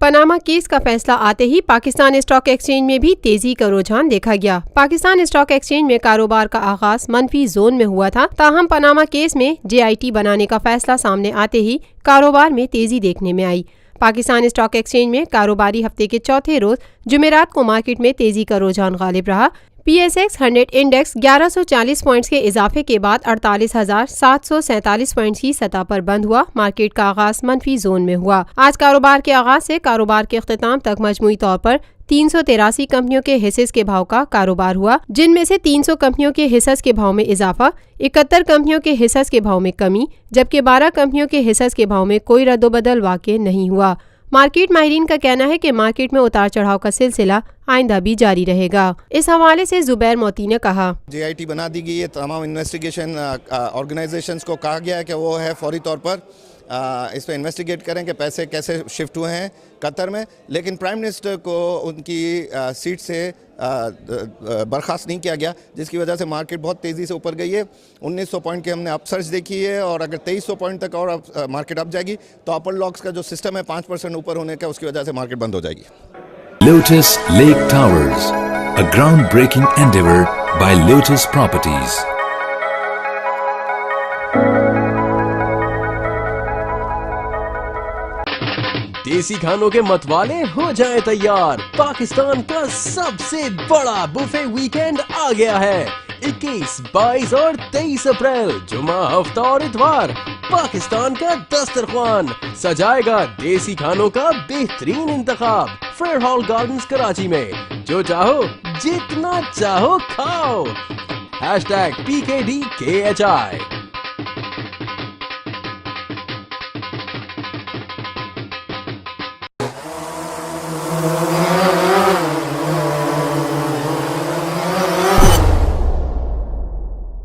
Panama case का फैसला आते ही पाकिस्तान स्टॉक एक्सचेंज में भी तेजी का रुझान देखा गया। पाकिस्तान स्टॉक एक्सचेंज में कारोबार का आगाज मंफी जोन में हुआ था, ताहम पनामा केस में JIT बनाने का फैसला सामने आते ही कारोबार में तेजी देखने में आई। पाकिस्तान स्टॉक एक्सचेंज में कारोबारी हफ्ते के चौथे रोज जुमेरात को मार्केट में तेजी का रुझान गालिब रहा। PSX 100 इंडेक्स 1140 पॉइंट्स के इजाफे के बाद 48,747 पॉइंट्स की सतह पर बंद हुआ। मार्केट का आगाज मंफी जोन में हुआ। आज कारोबार के आगाज से कारोबार के अख्ताम तक मजमूई तौर पर 383 कंपनियों के हिस्सेस के भाव का कारोबार हुआ, जिनमें से 300 कंपनियों के हिस्सेस के भाव में इजाफा, 71 कंपनियों के हिस्सेस के भाव में कमी, जबकि 12 कंपनियों के हिस्सेस के भाव में कोई रद्दोबदल वाक़ई नहीं हुआ। मार्केट माहिरीन का कहना है कि मार्केट में उतार चढ़ाव का सिलसिला आइंदा भी जारी रहेगा। इस हवाले से जुबैर मोती ने कहा, JIT बना दी गई है। तमाम इन्वेस्टिगेशन ऑर्गेनाइजेशंस को कहा गया है कि वो है फौरी तौर पर इस पर इन्वेस्टिगेट करें कि पैसे कैसे शिफ्ट हुए हैं कतर में। लेकिन प्राइम मिनिस्टर को उनकी सीट से बर्खास्त नहीं किया गया, जिसकी वजह से मार्केट बहुत तेज़ी से ऊपर गई है। 1900 पॉइंट की हमने अपसर्ज देखी है और अगर 2300 पॉइंट तक और मार्केट अप जाएगी तो अपर लॉक्स का जो सिस्टम है 5% ऊपर होने का, उसकी वजह से मार्केट बंद हो जाएगी। Lotus Lake Towers, a groundbreaking endeavor by Lotus Properties. देसी खानों के मतवाले हो जाएं तैयार। पाकिस्तान का सबसे बड़ा बुफे वीकेंड आ गया है। 21, 22 और 23 अप्रैल जुमा, हफ्ता और इतवार पाकिस्तान का दस्तरख्वान सजाएगा देसी खानों का बेहतरीन इंतखाब फेयर हॉल गार्डन्स कराची में। जो चाहो जितना चाहो खाओ। #PKDKHI